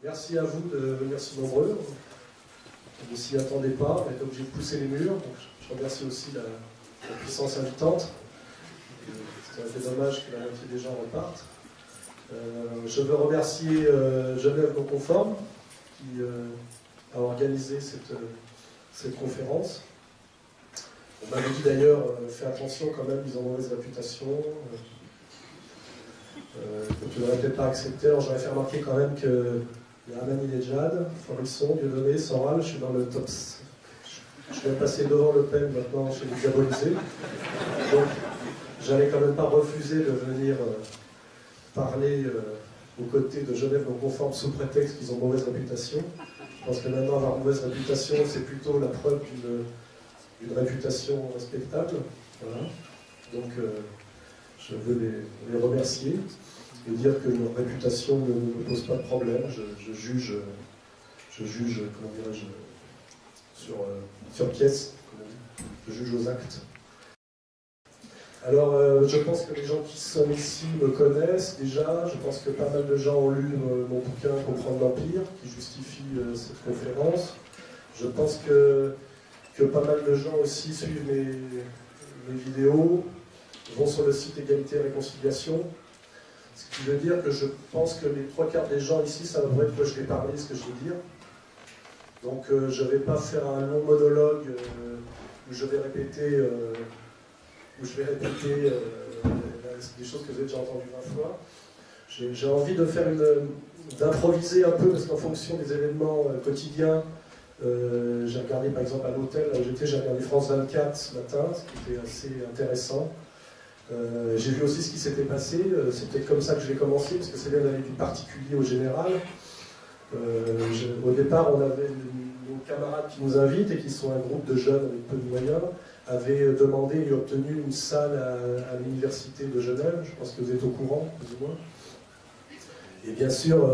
Merci à vous de venir si nombreux. On ne s'y attendait pas, on est obligé de pousser les murs. Donc je remercie aussi la puissance invitante. C'est un peu dommage que la moitié des gens repartent. Je veux remercier Genève Non Conforme qui a organisé cette conférence. On m'avait dit d'ailleurs, fais attention quand même, ils ont mauvaise réputation. Tu n'aurais peut-être pas accepté. Alors j'aurais fait remarquer quand même que il y a Ahmadinejad, Forisson, Dieudonné, Soral, je suis dans le top. Je vais passer devant Le Pen maintenant chez les diabolisés. Donc j'allais quand même pas refuser de venir parler aux côtés de Genève Non Conforme sous prétexte qu'ils ont mauvaise réputation. Je pense que maintenant avoir mauvaise réputation, c'est plutôt la preuve d'une réputation respectable. Voilà. Donc je veux les remercier et dire que leur réputation ne me pose pas de problème. Je juge, comment dirais-je, sur pièce, je juge aux actes. Alors, je pense que les gens qui sont ici me connaissent déjà. Je pense que pas mal de gens ont lu mon bouquin « Comprendre l'Empire » qui justifie cette conférence. Je pense que pas mal de gens aussi suivent mes vidéos, vont sur le site Égalité et Réconciliation. Ce qui veut dire que je pense que les 3/4 des gens ici savent de quoi je vais parler, ce que je vais dire. Donc je ne vais pas faire un long monologue où je vais répéter, des choses que vous avez déjà entendues 20 fois. J'ai envie de faire d'improviser un peu, parce qu'en fonction des événements quotidiens, j'ai regardé par exemple à l'hôtel où j'étais, j'ai regardé France 24 ce matin, ce qui était assez intéressant. J'ai vu aussi ce qui s'était passé, c'est peut-être comme ça que je vais commencer, parce que c'est bien d'aller du particulier au général. Au départ, on avait nos camarades qui nous invitent, et qui sont un groupe de jeunes avec peu de moyens, avaient demandé et obtenu une salle à l'université de Genève, je pense que vous êtes au courant, plus ou moins. Et bien sûr,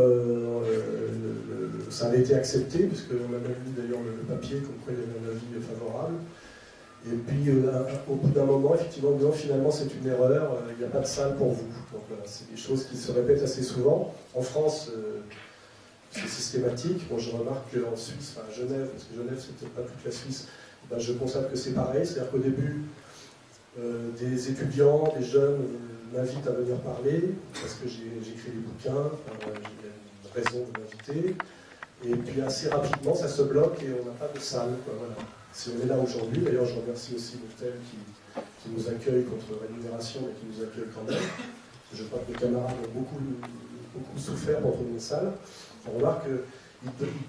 ça avait été accepté, puisqu'on a même lu d'ailleurs le papier, comme quoi il y avait un avis favorable. Et puis, au bout d'un moment, effectivement, non, finalement, c'est une erreur, il n'y a pas de salle pour vous. Donc voilà, c'est des choses qui se répètent assez souvent. En France, c'est systématique. Bon, je remarque qu'en Suisse, enfin à Genève, parce que Genève, c'est peut-être pas toute la Suisse, ben, je constate que c'est pareil. C'est-à-dire qu'au début, des étudiants, des jeunes m'invitent à venir parler, parce que j'écris des bouquins, j'ai une raison de m'inviter. Et puis assez rapidement, ça se bloque et on n'a pas de salle. Quoi, voilà. Si on est là aujourd'hui, d'ailleurs je remercie aussi l'hôtel qui nous accueille contre rémunération, mais qui nous accueille quand même. Je crois que mes camarades ont beaucoup souffert pour trouver une salle. On remarque qu'il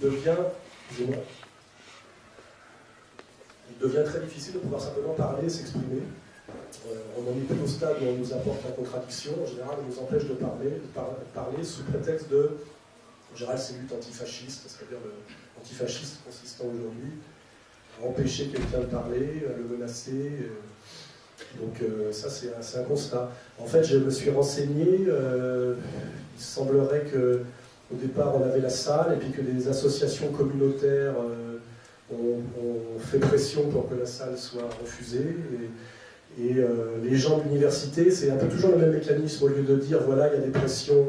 devient très difficile de pouvoir simplement parler et s'exprimer. On n'en est plus au stade où on nous apporte la contradiction. En général, on nous empêche de parler sous prétexte de... En général, c'est lutte antifasciste, c'est-à-dire l'antifasciste consistant aujourd'hui à empêcher quelqu'un de parler, à le menacer. Donc ça, c'est un constat. En fait, je me suis renseigné. Il semblerait qu'au départ, on avait la salle, et puis que des associations communautaires ont fait pression pour que la salle soit refusée. Et les gens de l'université, c'est un peu toujours le même mécanisme. Au lieu de dire, voilà, il y a des pressions,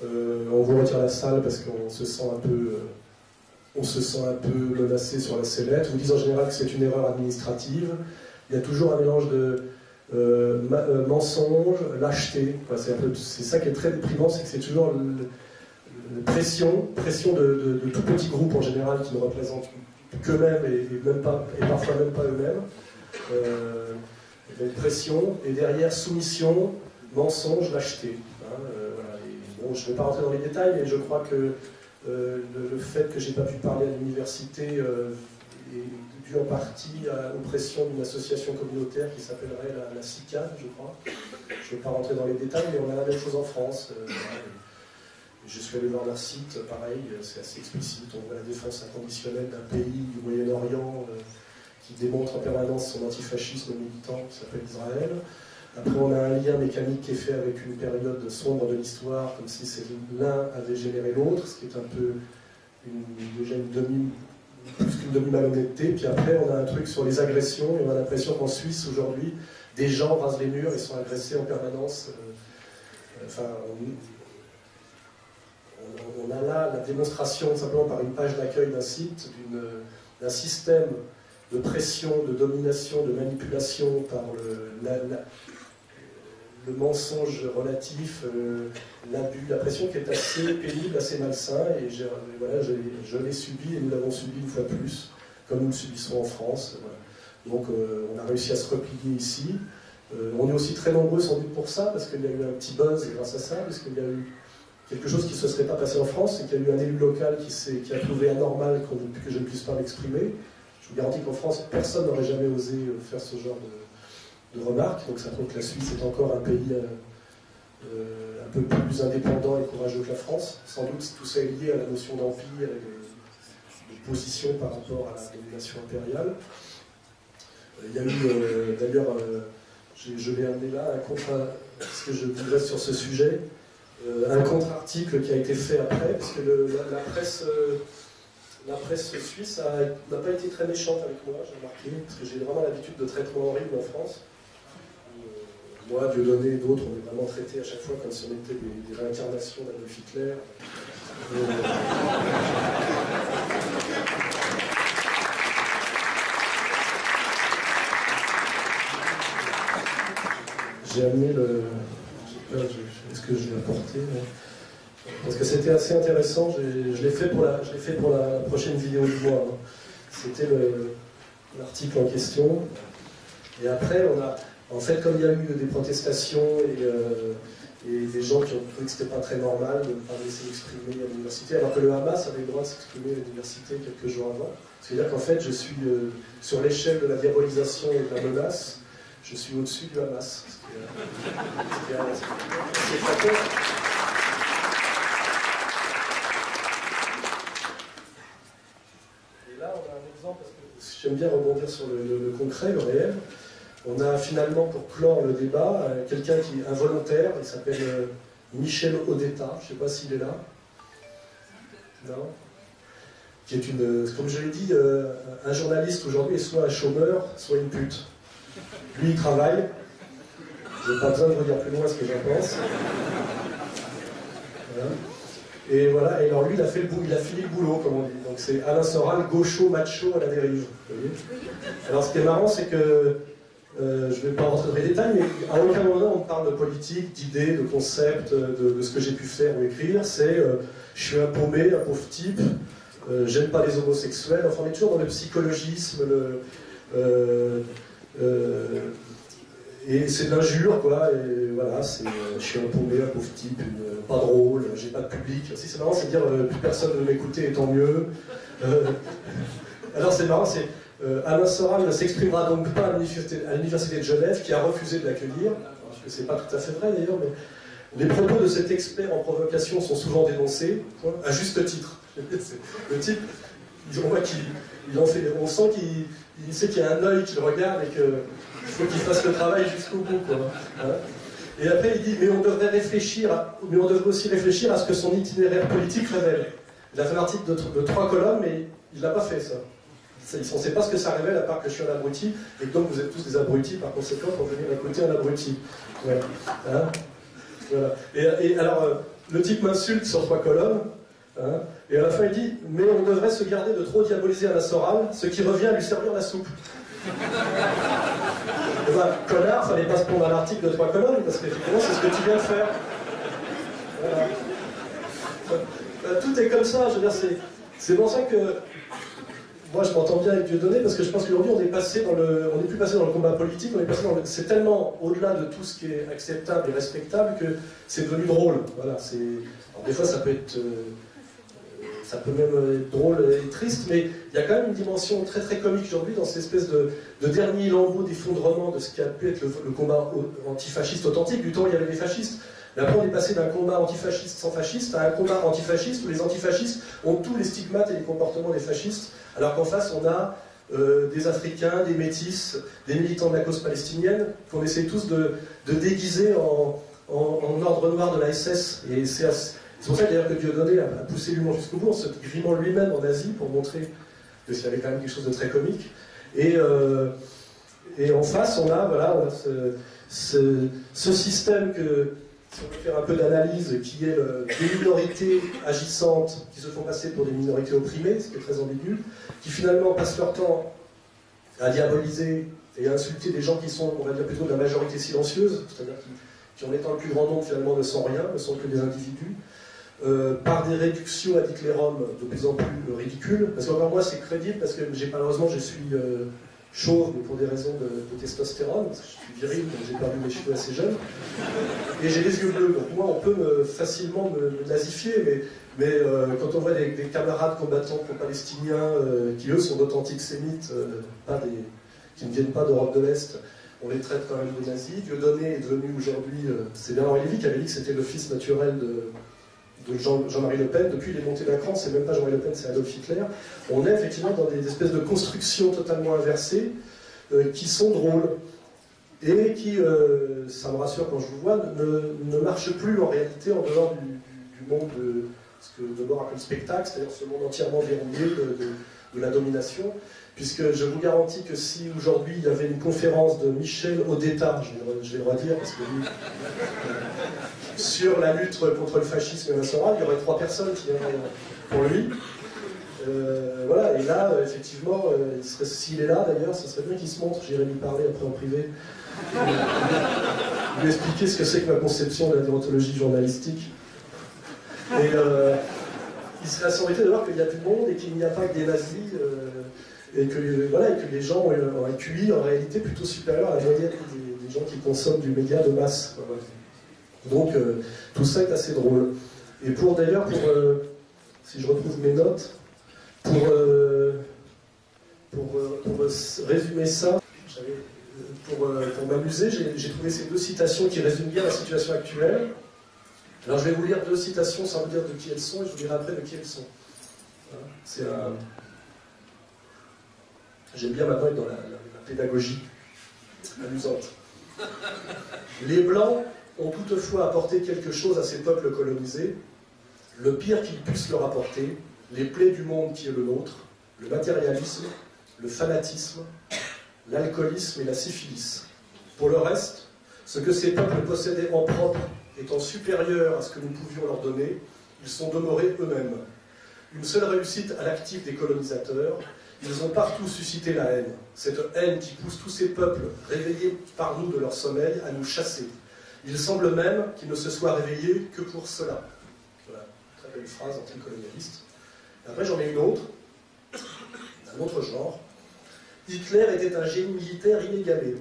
on vous retire la salle parce qu'on se sent un peu menacé sur la sellette. Vous dites en général que c'est une erreur administrative. Il y a toujours un mélange de mensonges, lâcheté. Enfin, c'est ça qui est très déprimant, c'est que c'est toujours pression de tout petits groupes en général qui ne représentent qu'eux-mêmes et parfois même pas eux-mêmes. Pression, et derrière soumission, mensonge, lâcheté. Voilà. Bon, je ne vais pas rentrer dans les détails, mais je crois que le fait que je n'ai pas pu parler à l'université est dû en partie à l'oppression d'une association communautaire qui s'appellerait la CICAD, je crois. Je ne vais pas rentrer dans les détails, mais on a la même chose en France. Je suis allé voir leur site, pareil, c'est assez explicite. On voit la défense inconditionnelle d'un pays du Moyen-Orient qui démontre en permanence son antifascisme militant, qui s'appelle Israël. Après, on a un lien mécanique qui est fait avec une période sombre de l'histoire, comme si l'un avait généré l'autre, ce qui est un peu déjà plus qu'une demi-malhonnêteté. Puis après, on a un truc sur les agressions, et on a l'impression qu'en Suisse, aujourd'hui, des gens rasent les murs et sont agressés en permanence. on a là la démonstration, simplement par une page d'accueil d'un site, d'un système de pression, de domination, de manipulation par le mensonge relatif, l'abus, la pression qui est assez pénible, assez malsain, et voilà, je l'ai subi, et nous l'avons subi une fois plus, comme nous le subissons en France. Voilà. Donc on a réussi à se replier ici. On est aussi très nombreux sans doute pour ça, parce qu'il y a eu un petit buzz grâce à ça, parce qu'il y a eu quelque chose qui ne se serait pas passé en France, c'est qu'il y a eu un élu local qui a trouvé anormal que je ne puisse pas m'exprimer. Je vous garantis qu'en France, personne n'aurait jamais osé faire ce genre de remarques, donc ça prouve que la Suisse est encore un pays un peu plus indépendant et courageux que la France. Sans doute tout ça est lié à la notion d'empire et de position par rapport à la domination impériale. Il y a eu d'ailleurs, je vais amener là un contre, parce que je voudrais sur ce sujet, un contre-article qui a été fait après, parce que la presse suisse n'a pas été très méchante avec moi, j'ai remarqué, parce que j'ai vraiment l'habitude de traitements horribles en France. Moi, Dieudonné et d'autres, on est vraiment traités à chaque fois comme si on était des réincarnations d'Adolf Hitler. J'ai amené le... Est-ce que je l'ai apporté? Parce que c'était assez intéressant, je l'ai fait pour la prochaine vidéo du mois. Hein. C'était l'article en question. Et après, en fait, comme il y a eu des protestations et des gens qui ont trouvé que c'était pas très normal de ne pas laisser exprimer à l'université, alors que le Hamas avait le droit de s'exprimer à l'université quelques jours avant. C'est-à-dire qu'en fait, je suis sur l'échelle de la diabolisation et de la menace, je suis au-dessus du Hamas. C'est flatteur. Et là, on a un exemple, parce que j'aime bien rebondir sur le concret, le réel. On a finalement, pour clore le débat, quelqu'un qui est un volontaire, il s'appelle Michel Odetta, je ne sais pas s'il est là. Non. Qui est comme je l'ai dit, un journaliste aujourd'hui est soit un chômeur, soit une pute. Lui, il travaille. Je n'ai pas besoin de vous dire plus loin ce que j'en pense. Voilà. Et voilà, et alors lui, il a fini le boulot, comme on dit. Donc c'est Alain Soral, gaucho, macho à la dérive. Vous voyez. Alors ce qui est marrant, c'est que je ne vais pas rentrer dans les détails, mais à aucun moment on parle de politique, d'idées, de concepts, de ce que j'ai pu faire ou écrire. C'est je suis un paumé, un pauvre type, j'aime pas les homosexuels. Enfin, on est toujours dans le psychologisme, et c'est de l'injure, quoi. Et voilà, je suis un paumé, un pauvre type, pas drôle, j'ai pas de public. Si c'est marrant, c'est dire plus personne ne m'écouter, et tant mieux. Alors c'est marrant, c'est. Alain Soral ne s'exprimera donc pas à l'université de Genève, qui a refusé de l'accueillir, parce que c'est pas tout à fait vrai d'ailleurs, mais les propos de cet expert en provocation sont souvent dénoncés, à juste titre. Le type, on sent qu'il sait qu'il y a un œil qui le regarde et qu'il faut qu'il fasse le travail jusqu'au bout, quoi. Hein. Et après il dit, mais on devrait aussi réfléchir à ce que son itinéraire politique révèle. Il a fait un article de 3 colonnes, mais il l'a pas fait, ça. On ne sait pas ce que ça révèle, à part que je suis un abruti, et que donc vous êtes tous des abrutis, par conséquent, pour venir écouter un abruti. Voilà. Hein, voilà. Et alors, le type m'insulte sur 3 colonnes, hein, et à la fin il dit « Mais on devrait se garder de trop diaboliser Alain Soral, ce qui revient à lui servir la soupe. » Eh ben, connard, fallait pas se prendre un article de 3 colonnes, parce qu'effectivement, c'est ce que tu viens de faire. Voilà. Tout est comme ça, je veux dire, c'est pour ça que moi je m'entends bien avec Dieudonné, parce que je pense qu'aujourd'hui on n'est plus passé dans le combat politique, c'est tellement au-delà de tout ce qui est acceptable et respectable que c'est devenu drôle. Voilà, alors des fois ça peut même être drôle et triste, mais il y a quand même une dimension très très comique aujourd'hui dans cette espèce de dernier lambeau d'effondrement de ce qui a pu être le combat antifasciste authentique. Du temps où il y avait des fascistes. Mais après on est passé d'un combat antifasciste sans fasciste à un combat antifasciste où les antifascistes ont tous les stigmates et les comportements des fascistes, alors qu'en face on a des Africains, des Métis, des militants de la cause palestinienne qu'on essaie tous de déguiser en ordre noir de la SS. Et c'est pour ça d'ailleurs que Dieudonné a poussé l'humour jusqu'au bout en se grimant lui-même en Asie pour montrer que s'il y avait quand même quelque chose de très comique. Et en face on a ce système si on veut faire un peu d'analyse, qui est des minorités agissantes qui se font passer pour des minorités opprimées, ce qui est très ambigu, qui finalement passent leur temps à diaboliser et à insulter des gens qui sont, on va dire, plutôt de la majorité silencieuse, c'est-à-dire qui en étant le plus grand nombre, finalement, ne sont rien, ne sont que des individus, par des réductions ad hitlerum de plus en plus ridicules. Parce qu'encore moi, c'est crédible, parce que malheureusement, je suis chauve, mais pour des raisons de testostérone, parce que je suis viril, donc j'ai perdu mes cheveux assez jeune, et j'ai les yeux bleus, donc moi, on peut facilement me nazifier, mais quand on voit des camarades combattants pro-palestiniens qui, eux, sont d'authentiques sémites, qui ne viennent pas d'Europe de l'Est, on les traite quand même de nazis. Dieudonné est devenu aujourd'hui, c'est Bernard Lévy qui avait dit que c'était le fils naturel de Jean-Marie Le Pen. Depuis, il est monté d'un cran, c'est même pas Jean-Marie Le Pen, c'est Adolf Hitler. On est effectivement dans des espèces de constructions totalement inversées qui sont drôles et qui, ça me rassure quand je vous vois, ne marchent plus en réalité en dehors du monde de ce que Debord appelle spectacle, c'est-à-dire ce monde entièrement verrouillé de la domination. Puisque je vous garantis que si aujourd'hui il y avait une conférence de Michel Odetta, je vais le redire parce que lui, sur la lutte contre le fascisme national, il y aurait 3 personnes qui viendraient pour lui. Voilà, et là, effectivement, s'il est là d'ailleurs, ce serait bien qu'il se montre, j'irai lui parler après en privé, lui expliquer ce que c'est que ma conception de la déontologie journalistique. Et il serait assombri de voir qu'il y a du monde et qu'il n'y a pas que des nazis. Et que les gens ont un QI en réalité plutôt supérieur à la moyenne des gens qui consomment du média de masse. Donc tout ça est assez drôle. Et d'ailleurs, si je retrouve mes notes, pour résumer ça, pour m'amuser, j'ai trouvé ces 2 citations qui résument bien la situation actuelle. Alors je vais vous lire 2 citations sans vous dire de qui elles sont, et je vous dirai après de qui elles sont. C'est un... J'aime bien maintenant être dans la pédagogie amusante. Les Blancs ont toutefois apporté quelque chose à ces peuples colonisés, le pire qu'ils puissent leur apporter, les plaies du monde qui est le nôtre, le matérialisme, le fanatisme, l'alcoolisme et la syphilis. Pour le reste, ce que ces peuples possédaient en propre étant supérieur à ce que nous pouvions leur donner, ils sont demeurés eux-mêmes. Une seule réussite à l'actif des colonisateurs, ils ont partout suscité la haine. Cette haine qui pousse tous ces peuples, réveillés par nous de leur sommeil, à nous chasser. Il semble même qu'ils ne se soient réveillés que pour cela. Voilà, très belle phrase anticolonialiste. Après, j'en ai une autre, d'un autre genre. Hitler était un génie militaire inégalé.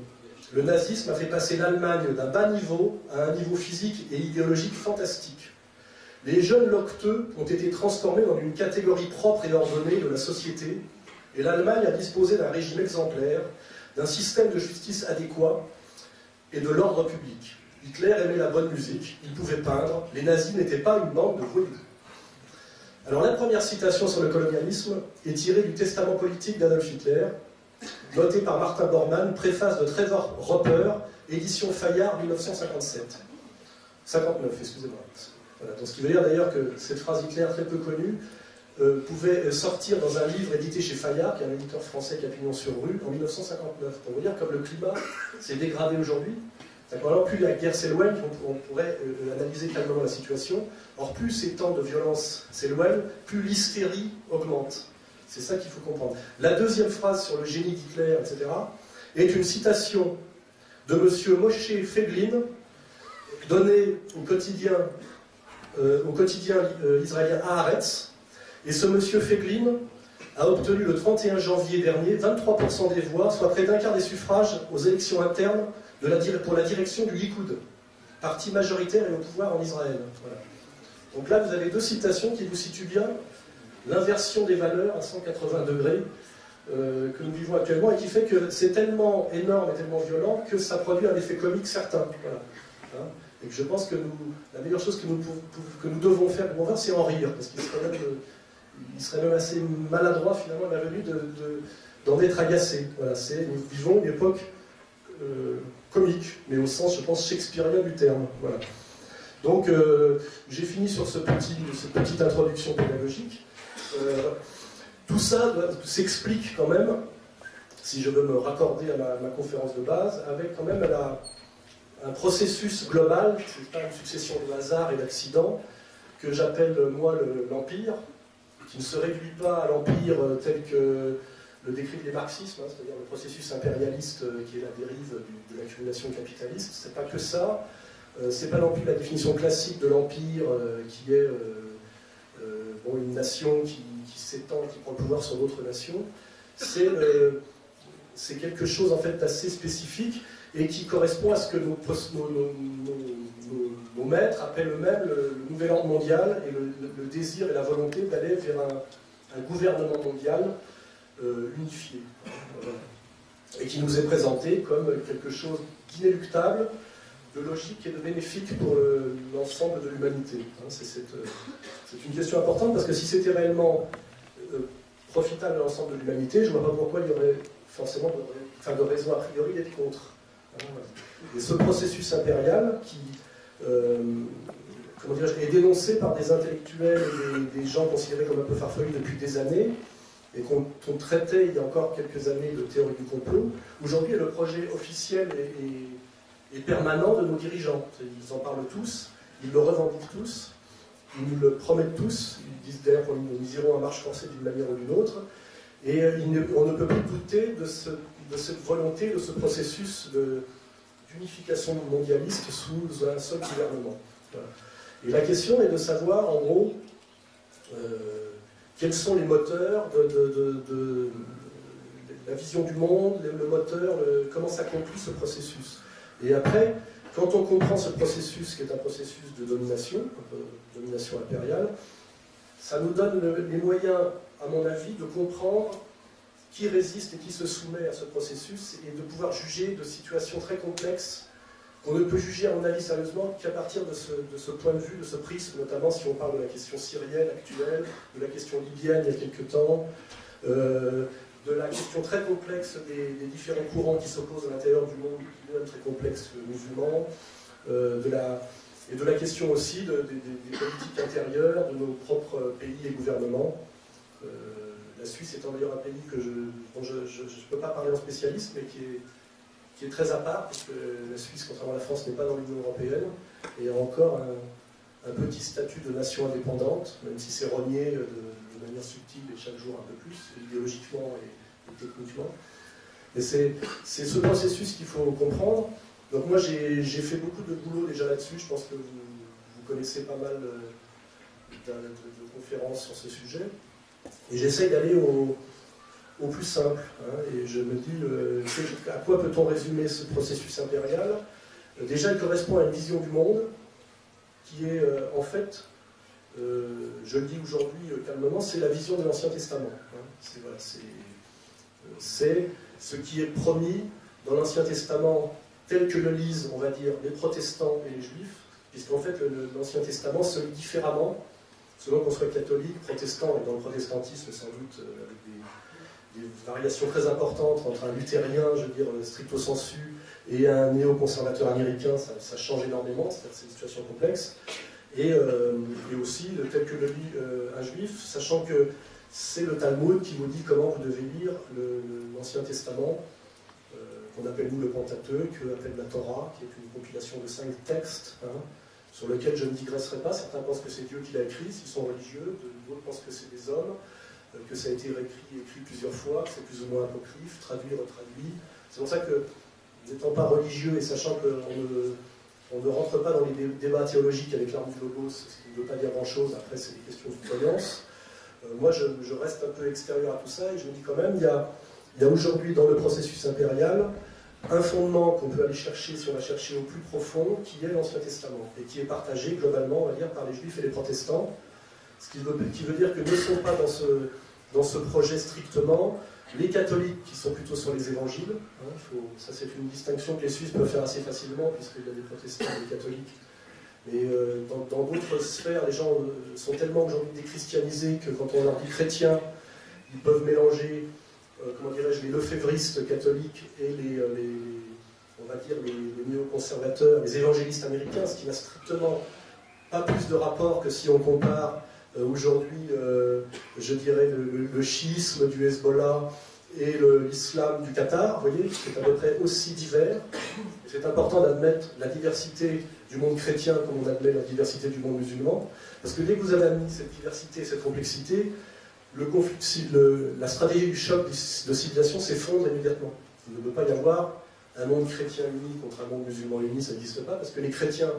Le nazisme a fait passer l'Allemagne d'un bas niveau à un niveau physique et idéologique fantastique. Les jeunes locteux ont été transformés dans une catégorie propre et ordonnée de la société, et l'Allemagne a disposé d'un régime exemplaire, d'un système de justice adéquat et de l'ordre public. Hitler aimait la bonne musique, il pouvait peindre, les nazis n'étaient pas une bande de voyous. Alors la première citation sur le colonialisme est tirée du testament politique d'Adolf Hitler, noté par Martin Bormann, préface de Trevor Roper, édition Fayard 1957. 59, excusez-moi. Voilà, donc ce qui veut dire d'ailleurs que cette phrase Hitler très peu connue pouvait sortir dans un livre édité chez Fayard, qui est un éditeur français qui a pignon sur rue, en 1959. Pour vous dire comme le climat s'est dégradé aujourd'hui. Alors, plus la guerre s'éloigne, on pourrait analyser calmement la situation. Or, plus ces temps de violence s'éloignent, plus l'hystérie augmente. C'est ça qu'il faut comprendre. La deuxième phrase sur le génie d'Hitler, etc., est une citation de M. Moshe Feiglin, donnée au quotidien israélien Haaretz. Et ce monsieur Feiglin a obtenu le 31 janvier dernier 23% des voix, soit près d'un quart des suffrages aux élections internes pour la direction du Likoud, parti majoritaire et au pouvoir en Israël. Voilà. Donc là, vous avez 2 citations qui vous situent bien l'inversion des valeurs à 180 degrés que nous vivons actuellement, et qui fait que c'est tellement énorme et tellement violent que ça produit un effet comique certain. Voilà. Hein, et que je pense que la meilleure chose que nous devons faire, c'est en rire, parce qu'il serait même assez maladroit finalement à la venue d'en être agacé. Voilà, nous vivons une époque comique, mais au sens, je pense, shakespearien du terme. Voilà. Donc, j'ai fini sur cette petite introduction pédagogique. Tout ça s'explique quand même, si je veux me raccorder à ma conférence de base, avec quand même un processus global, ce n'est pas une succession de hasards et d'accidents, que j'appelle moi l'empire, qui ne se réduit pas à l'empire tel que le décrivent les marxismes, hein, c'est-à-dire le processus impérialiste qui est la dérive de l'accumulation capitaliste. C'est pas que ça. C'est pas non plus la définition classique de l'empire qui est bon, une nation qui s'étend, qui prend le pouvoir sur d'autres nations. C'est quelque chose en fait d'assez spécifique et qui correspond à ce que nos maîtres appellent eux-mêmes le nouvel ordre mondial et le désir et la volonté d'aller vers un gouvernement mondial unifié. Et qui nous est présenté comme quelque chose d'inéluctable, de logique et de bénéfique pour l'ensemble de l'humanité. C'est une question importante parce que si c'était réellement profitable à l'ensemble de l'humanité, je ne vois pas pourquoi il y aurait forcément de raison a priori d'être contre. Et ce processus impérial qui comment est dénoncé par des intellectuels et des gens considérés comme un peu farfelus depuis des années, et qu'on traitait il y a encore quelques années de théorie du complot, aujourd'hui est le projet officiel et permanent de nos dirigeants. Ils en parlent tous, ils le revendiquent tous, ils nous le promettent tous, ils disent d'ailleurs qu'ils iront à marche forcée d'une manière ou d'une autre, et on ne peut plus douter de cette volonté, de ce processus d'unification mondialiste sous un seul gouvernement. Voilà. Et la question est de savoir, en gros, quels sont les moteurs de la vision du monde, le moteur, comment ça conclut ce processus. Et après, quand on comprend ce processus, qui est un processus de domination impériale, ça nous donne les moyens, à mon avis, de comprendre qui résiste et qui se soumet à ce processus et de pouvoir juger de situations très complexes qu'on ne peut juger, à mon avis, sérieusement qu'à partir de ce point de vue, de ce prisme, notamment si on parle de la question syrienne actuelle, de la question libyenne il y a quelque temps, de la question très complexe des différents courants qui s'opposent à l'intérieur du monde, lui-même très complexe musulman, et de la question aussi des politiques intérieures de nos propres pays et gouvernements. La Suisse étant d'ailleurs un pays dont je ne peux pas parler en spécialiste, mais qui est très à part, puisque la Suisse, contrairement à la France, n'est pas dans l'Union européenne, et a encore un petit statut de nation indépendante, même si c'est renié de manière subtile et chaque jour un peu plus, idéologiquement et techniquement. Et c'est ce processus qu'il faut comprendre. Donc moi j'ai fait beaucoup de boulot déjà là-dessus, je pense que vous connaissez pas mal de conférences sur ce sujet. Et j'essaye d'aller au plus simple. Hein, et je me dis, à quoi peut-on résumer ce processus impérial? Déjà, il correspond à une vision du monde qui est, en fait, je le dis aujourd'hui calmement, c'est la vision de l'Ancien Testament. Hein. C'est ce qui est promis dans l'Ancien Testament tel que le lisent, on va dire, les protestants et les juifs, puisqu'en fait, l'Ancien Testament se lit différemment selon qu'on soit catholique, protestant, et dans le protestantisme sans doute avec des variations très importantes entre un luthérien, je veux dire, stricto sensu, et un néoconservateur américain, ça change énormément, c'est une situation complexe, et aussi tel que le lit un juif, sachant que c'est le Talmud qui vous dit comment vous devez lire l'Ancien Testament, qu'on appelle nous le Pentateuque, qu'on appelle la Torah, qui est une compilation de 5 textes, hein, sur lequel je ne digresserai pas. Certains pensent que c'est Dieu qui l'a écrit, s'ils sont religieux, d'autres pensent que c'est des hommes, que ça a été écrit plusieurs fois, que c'est plus ou moins apocryphe, traduit, retraduit. C'est pour ça que, n'étant pas religieux et sachant qu'on ne rentre pas dans les débats théologiques avec l'arme du logos, ce qui ne veut pas dire grand-chose, après c'est des questions de croyance, moi je reste un peu extérieur à tout ça et je me dis quand même, il y a aujourd'hui dans le processus impérial un fondement qu'on peut aller chercher, si on va chercher au plus profond, qui est l'Ancien Testament, et qui est partagé globalement, on va dire, par les Juifs et les protestants, ce qui veut dire que ne sont pas dans ce projet strictement les catholiques, qui sont plutôt sur les évangiles, hein, ça c'est une distinction que les Suisses peuvent faire assez facilement, puisqu'il y a des protestants et des catholiques, mais dans d'autres sphères, les gens sont tellement aujourd'hui déchristianisés que quand on leur dit chrétien, ils peuvent mélanger comment dirais-je, les lefévristes catholiques et on va dire les néoconservateurs, les évangélistes américains, ce qui n'a strictement pas plus de rapport que si on compare aujourd'hui, je dirais, le chiisme du Hezbollah et l'islam du Qatar, vous voyez, c'est à peu près aussi divers. C'est important d'admettre la diversité du monde chrétien comme on admet la diversité du monde musulman, parce que dès que vous avez admis cette diversité, cette complexité, la stratégie du choc de civilisation s'effondre immédiatement. Il ne peut pas y avoir un monde chrétien uni contre un monde musulman uni, ça n'existe pas, parce que les chrétiens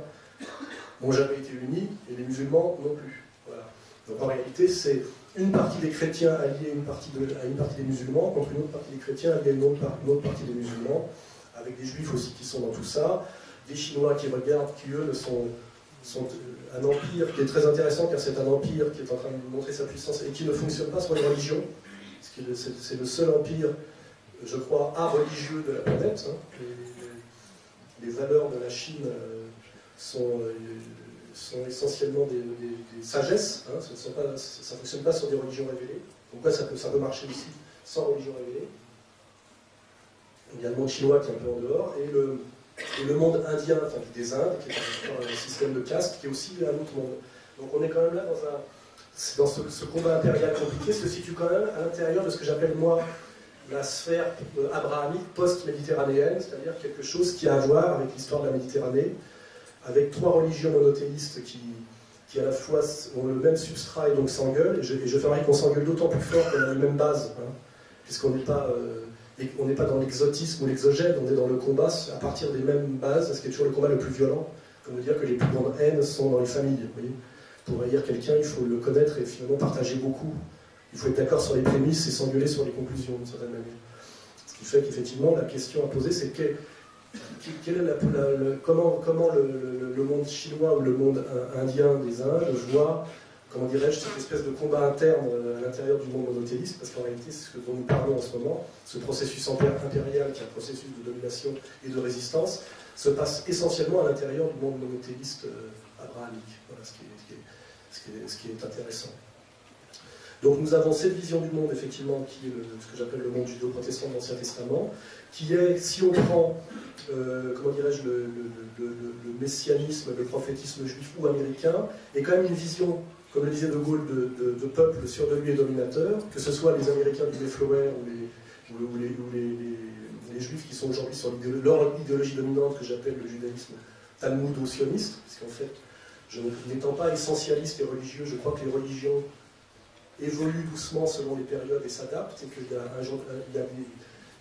n'ont jamais été unis, et les musulmans non plus. Voilà. Donc en réalité, c'est une partie des chrétiens alliés à une partie des musulmans, contre une autre partie des chrétiens alliés à une autre partie des musulmans, avec des juifs aussi qui sont dans tout ça, des Chinois qui regardent, qui eux sont un empire qui est très intéressant, car c'est un empire qui est en train de montrer sa puissance et qui ne fonctionne pas sur les religions. C'est le seul empire, je crois, religieux de la planète. Hein. Les valeurs de la Chine sont essentiellement des sagesses. Hein. Ça ne fonctionne pas sur des religions révélées. Donc là, ça peut marcher aussi sans religion révélée. Il y a le monde chinois qui est un peu en dehors, et le monde indien, enfin des Indes, qui est un système de caste, qui est aussi un autre monde. Donc on est quand même là dans ce combat impérial compliqué, se situe quand même à l'intérieur de ce que j'appelle moi la sphère abrahamique post-méditerranéenne, c'est-à-dire quelque chose qui a à voir avec l'histoire de la Méditerranée, avec trois religions monothéistes qui à la fois ont le même substrat et donc s'engueulent, et je ferai qu'on s'engueule d'autant plus fort qu'on a les mêmes bases, hein, puisqu'on n'est pas... on n'est pas dans l'exotisme ou l'exogène, on est dans le combat à partir des mêmes bases, ce qui est toujours le combat le plus violent, comme de dire que les plus grandes haines sont dans les familles. Vous voyez, pour haïr quelqu'un, il faut le connaître et finalement partager beaucoup. Il faut être d'accord sur les prémices et s'engueuler sur les conclusions, d'une certaine manière. Ce qui fait qu'effectivement, la question à poser, c'est comment le monde chinois ou le monde indien des Indes voit, comment dirais-je, cette espèce de combat interne à l'intérieur du monde monothéiste, parce qu'en réalité, c'est ce dont nous parlons en ce moment, ce processus impérial, qui est un processus de domination et de résistance, se passe essentiellement à l'intérieur du monde monothéiste abrahamique. Voilà ce qui est intéressant. Donc nous avons cette vision du monde, effectivement, qui est ce que j'appelle le monde judéo-protestant de l'Ancien Testament, qui est, si on prend, comment dirais-je, le messianisme, le prophétisme juif ou américain, est quand même une vision, comme le disait De Gaulle, de peuple sur de lui et dominateur, que ce soit les Américains du Mayflower ou les Juifs qui sont aujourd'hui sur leur idéologie dominante, que j'appelle le judaïsme talmudo-sioniste, parce qu'en fait, n'étant pas essentialiste et religieux, je crois que les religions évoluent doucement selon les périodes et s'adaptent, et qu'il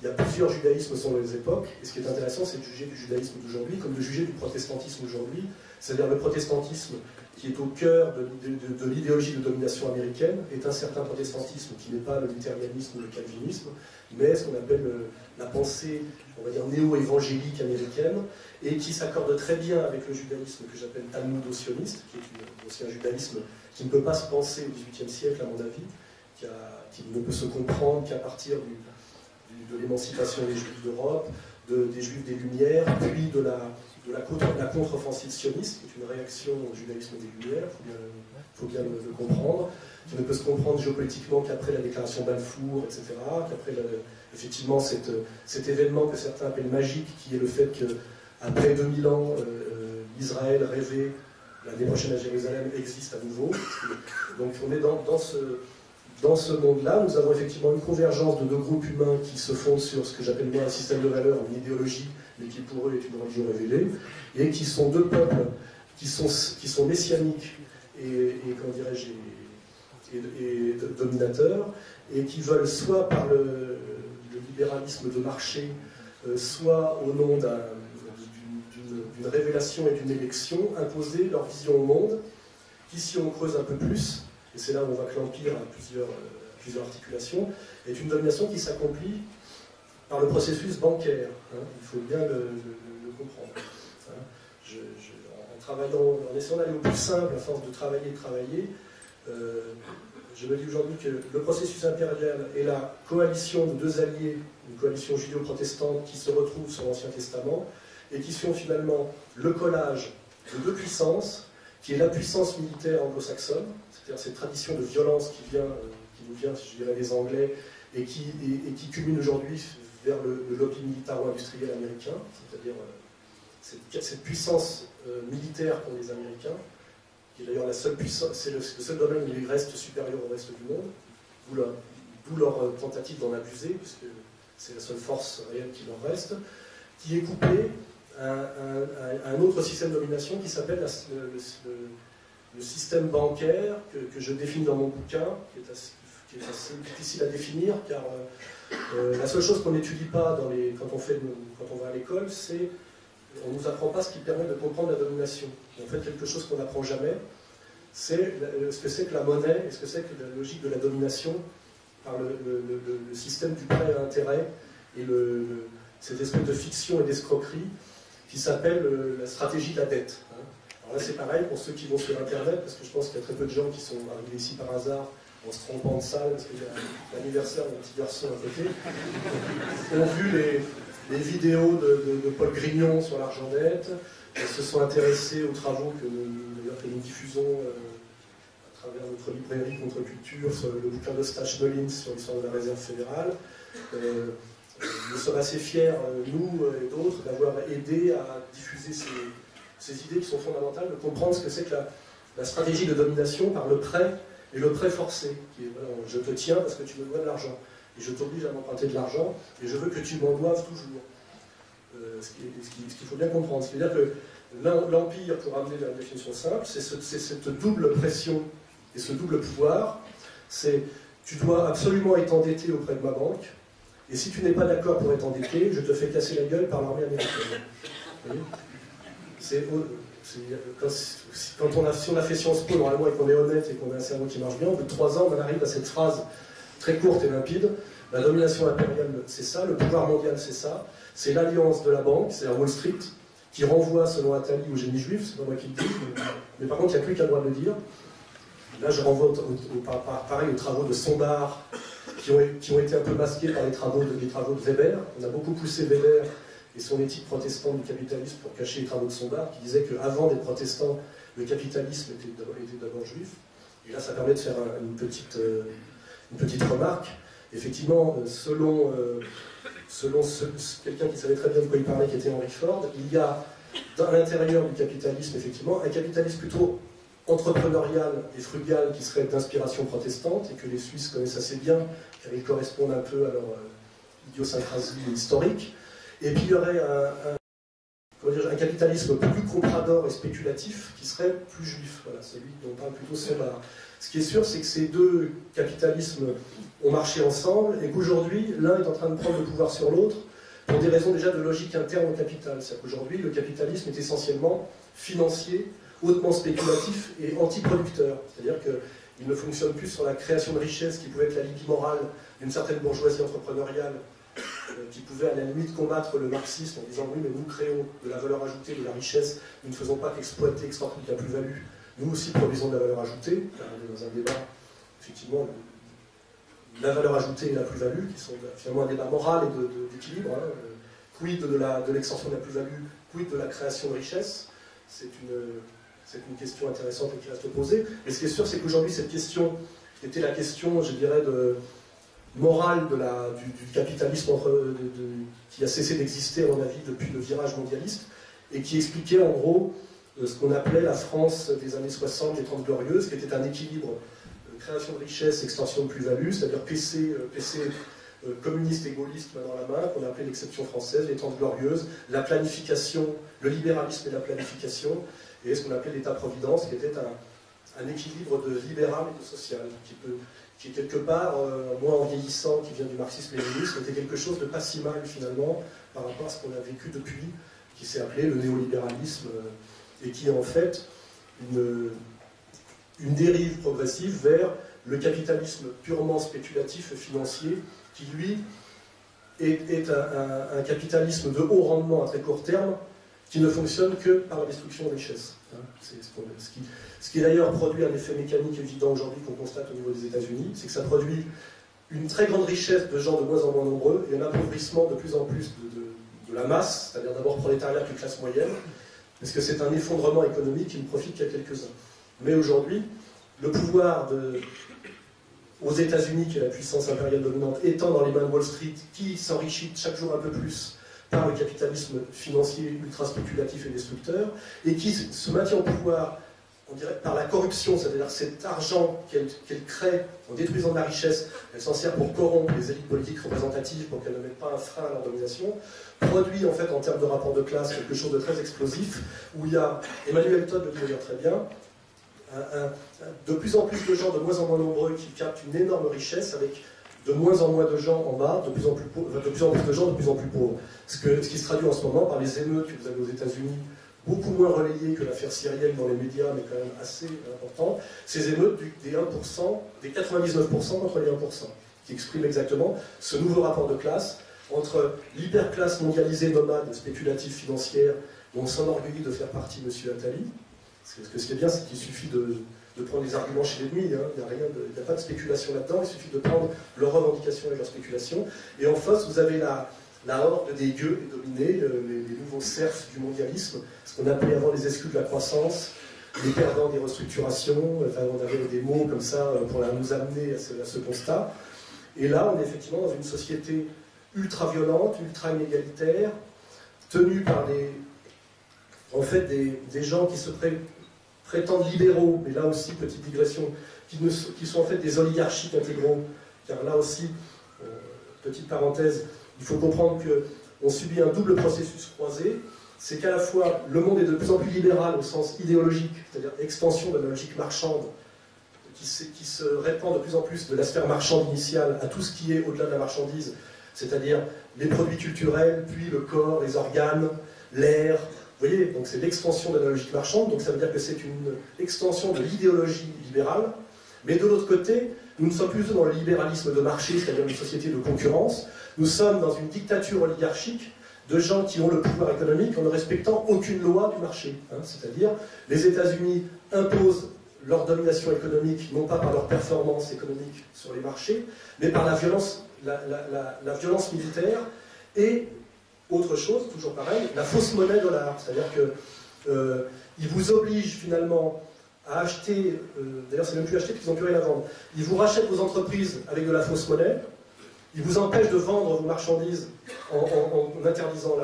y a plusieurs judaïsmes selon les époques, et ce qui est intéressant, c'est de juger du judaïsme d'aujourd'hui comme de juger du protestantisme aujourd'hui, c'est-à-dire le protestantisme qui est au cœur de l'idéologie de domination américaine, est un certain protestantisme qui n'est pas le luthérianisme ou le calvinisme, mais ce qu'on appelle la pensée, on va dire, néo-évangélique américaine, et qui s'accorde très bien avec le judaïsme que j'appelle talmudo-sioniste, qui est aussi un judaïsme qui ne peut pas se penser au XVIIIe siècle, à mon avis, qui ne peut se comprendre qu'à partir de l'émancipation des Juifs d'Europe, des Juifs des Lumières, puis de la contre-offensive sioniste, qui est une réaction au judaïsme des Lumières, il faut bien le comprendre, qui ne peut se comprendre géopolitiquement qu'après la déclaration Balfour, etc., qu'après effectivement cet événement que certains appellent magique, qui est le fait qu'après 2000 ans, l'Israël rêvé, l'année prochaine à Jérusalem, existe à nouveau. Donc on est dans ce monde-là. Nous avons effectivement une convergence de deux groupes humains qui se fondent sur ce que j'appelle moi un système de valeurs, une idéologie, mais qui pour eux est une religion révélée, et qui sont deux peuples qui sont messianiques et comment dirais-je, et dominateurs, et qui veulent soit par le libéralisme de marché, soit au nom d'une révélation et d'une élection, imposer leur vision au monde, qui, si on creuse un peu plus, et c'est là où on voit que l'Empire a plusieurs articulations, est une domination qui s'accomplit par le processus bancaire. Hein, il faut bien le comprendre. Hein, en essayant d'aller au plus simple, à force de travailler, je me dis aujourd'hui que le processus impérial est la coalition de deux alliés, une coalition judéo-protestante qui se retrouve sur l'Ancien Testament, et qui sont finalement le collage de deux puissances, qui est la puissance militaire anglo-saxonne, c'est-à-dire cette tradition de violence qui nous vient, je dirais, des Anglais, et qui culmine aujourd'hui vers le lobby militaro-industriel américain, c'est-à-dire cette puissance militaire qu'ont les Américains, qui est d'ailleurs la seule puissance, c'est le seul domaine où ils restent supérieurs au reste du monde, où d'où leur tentative d'en abuser, puisque c'est la seule force réelle qui leur reste, qui est couplée à un autre système de domination qui s'appelle le système bancaire, que je définis dans mon bouquin, qui est assez difficile à définir, car la seule chose qu'on n'étudie pas quand on va à l'école, c'est on ne nous apprend pas ce qui permet de comprendre la domination. Et en fait, quelque chose qu'on n'apprend jamais, c'est ce que c'est que la monnaie et ce que c'est que la logique de la domination par le système du prêt à intérêt et cette espèce de fiction et d'escroquerie qui s'appelle la stratégie de la dette. Alors là, c'est pareil pour ceux qui vont sur Internet, parce que je pense qu'il y a très peu de gens qui sont arrivés ici par hasard en se trompant de salle, parce qu'il y a l'anniversaire d'un petit garçon à côté, ont vu les vidéos de Paul Grignon sur l'argent net, se sont intéressés aux travaux que nous diffusons à travers notre librairie Contre-Culture, sur le bouquin d'Eustache Mullins sur l'histoire de la réserve fédérale. Nous sommes assez fiers, nous et d'autres, d'avoir aidé à diffuser ces idées qui sont fondamentales, de comprendre ce que c'est que la stratégie de domination par le prêt et le prêt forcé, qui est voilà, je te tiens parce que tu me dois de l'argent, et je t'oblige à m'emprunter de l'argent, et je veux que tu m'en doives toujours. Ce qu'il faut bien comprendre. C'est-à-dire que l'empire, pour amener la définition simple, c'est cette double pression et ce double pouvoir, c'est tu dois absolument être endetté auprès de ma banque, et si tu n'es pas d'accord pour être endetté, je te fais casser la gueule par l'armée américaine. Si on a fait Sciences Po normalement et qu'on est honnête et qu'on a un cerveau qui marche bien, au bout de 3 ans, on arrive à cette phrase très courte et limpide. La domination impériale, c'est ça, le pouvoir mondial, c'est ça, c'est l'alliance de la banque, c'est-à-dire Wall Street, qui renvoie, selon Attali, au génie juif, c'est pas moi qui le dis, mais par contre, il n'y a plus qu'à le droit de le dire. Là, je renvoie pareil aux travaux de Sondar, qui ont été un peu masqués par les travaux de Weber. On a beaucoup poussé Weber et son éthique protestante du capitalisme pour cacher les travaux de Sondar, qui disait qu'avant d'être protestant, le capitalisme était d'abord juif. Et là, ça permet de faire une petite remarque. Effectivement, selon quelqu'un qui savait très bien de quoi il parlait, qui était Henry Ford, il y a à l'intérieur du capitalisme, effectivement, un capitalisme plutôt entrepreneurial et frugal qui serait d'inspiration protestante et que les Suisses connaissent assez bien, car ils correspondent un peu à leur idiosyncrasie historique. Et puis il y aurait un capitalisme plus comprador et spéculatif qui serait plus juif, voilà, celui dont on parle plutôt Sondar. Ce qui est sûr, c'est que ces deux capitalismes ont marché ensemble et qu'aujourd'hui, l'un est en train de prendre le pouvoir sur l'autre pour des raisons déjà de logique interne au capital. C'est-à-dire qu'aujourd'hui, le capitalisme est essentiellement financier, hautement spéculatif et antiproducteur. C'est-à-dire qu'il ne fonctionne plus sur la création de richesses qui pouvait être la libido morale d'une certaine bourgeoisie entrepreneuriale qui pouvait à la limite combattre le marxisme en disant oui, mais nous créons de la valeur ajoutée, de la richesse, nous ne faisons pas qu'exploiter, extraire toute la plus-value, nous aussi produisons de la valeur ajoutée. On est dans un débat, effectivement, la valeur ajoutée et la plus-value, qui sont finalement un débat moral et d'équilibre. Quid de l'extension de la plus-value, quid de la création de richesse, c'est une question intéressante et qui reste posée. Mais ce qui est sûr, c'est qu'aujourd'hui, cette question, qui était la question, je dirais, morale du capitalisme qui a cessé d'exister, à mon avis, depuis le virage mondialiste, et qui expliquait en gros ce qu'on appelait la France des années 60, des 30 glorieuses, qui était un équilibre création de richesse, extension de plus-value, c'est-à-dire PC communiste et gaulliste main dans la main, qu'on appelait l'exception française, les 30 glorieuses, la planification, le libéralisme et la planification, et ce qu'on appelait l'État-providence, qui était un équilibre de libéral et de social, qui quelque part, moins en vieillissant, qui vient du marxisme-léninisme, était quelque chose de pas si mal finalement, par rapport à ce qu'on a vécu depuis, qui s'est appelé le néolibéralisme, et qui est en fait une dérive progressive vers le capitalisme purement spéculatif et financier, qui lui est un capitalisme de haut rendement à très court terme, qui ne fonctionne que par la destruction de richesses. Ce qui d'ailleurs produit un effet mécanique évident aujourd'hui qu'on constate au niveau des États-Unis, c'est que ça produit une très grande richesse de gens de moins en moins nombreux et un appauvrissement de plus en plus de la masse, c'est-à-dire d'abord prolétariat puis classe moyenne, parce que c'est un effondrement économique qui ne profite qu'à quelques-uns. Mais aujourd'hui, le pouvoir aux États-Unis, qui est la puissance impériale dominante, étant dans les mains de Wall Street, qui s'enrichit chaque jour un peu plus par le capitalisme financier ultra spéculatif et destructeur, et qui se maintient au pouvoir on dirait, par la corruption, c'est-à-dire cet argent qu'elle crée en détruisant de la richesse, elle s'en sert pour corrompre les élites politiques représentatives pour qu'elles ne mettent pas un frein à leur domination, produit en fait en termes de rapport de classe quelque chose de très explosif, où il y a, Emmanuel Todd le dit d'ailleurs très bien, de plus en plus de gens de moins en moins nombreux qui captent une énorme richesse avec de moins en moins de gens en bas, de plus en plus de gens de plus en plus pauvres. Ce qui se traduit en ce moment par les émeutes que vous avez aux États-Unis, beaucoup moins relayées que l'affaire syrienne dans les médias, mais quand même assez importantes. Ces émeutes des 1%, des 99% contre les 1%, qui expriment exactement ce nouveau rapport de classe entre l'hyperclasse mondialisée, nomade, spéculative, financière, dont s'enorgueillit de faire partie M. Attali. Parce que ce qui est bien, c'est qu'il suffit de prendre les arguments chez l'ennemi, hein. Il n'y a pas de spéculation là-dedans, il suffit de prendre leurs revendications et leurs spéculations. Et en face, vous avez la horde des gueux et dominés, les nouveaux serfs du mondialisme, ce qu'on appelait avant les exclus de la croissance, les perdants des restructurations, enfin, on avait des mots comme ça pour nous amener à ce constat. Et là, on est effectivement dans une société ultra-violente, ultra-inégalitaire, tenue par des gens qui se prétendent libéraux, mais là aussi, petite digression, qui sont en fait des oligarchiques intégraux, car là aussi, petite parenthèse, il faut comprendre qu'on subit un double processus croisé, c'est qu'à la fois le monde est de plus en plus libéral au sens idéologique, c'est-à-dire extension de la logique marchande, qui se répand de plus en plus de la sphère marchande initiale à tout ce qui est au-delà de la marchandise, c'est-à-dire les produits culturels, puis le corps, les organes, l'air. Vous voyez, donc c'est l'extension de la logique marchande, donc ça veut dire que c'est une extension de l'idéologie libérale, mais de l'autre côté, nous ne sommes plus dans le libéralisme de marché, c'est-à-dire une société de concurrence, nous sommes dans une dictature oligarchique de gens qui ont le pouvoir économique en ne respectant aucune loi du marché. Hein, c'est-à-dire, les États-Unis imposent leur domination économique, non pas par leur performance économique sur les marchés, mais par la violence, la violence militaire et autre chose, toujours pareil, la fausse monnaie dollar. C'est-à-dire qu'ils vous obligent finalement à acheter, d'ailleurs c'est même plus acheter qu'ils n'ont plus rien à vendre, ils vous rachètent vos entreprises avec de la fausse monnaie, ils vous empêchent de vendre vos marchandises en interdisant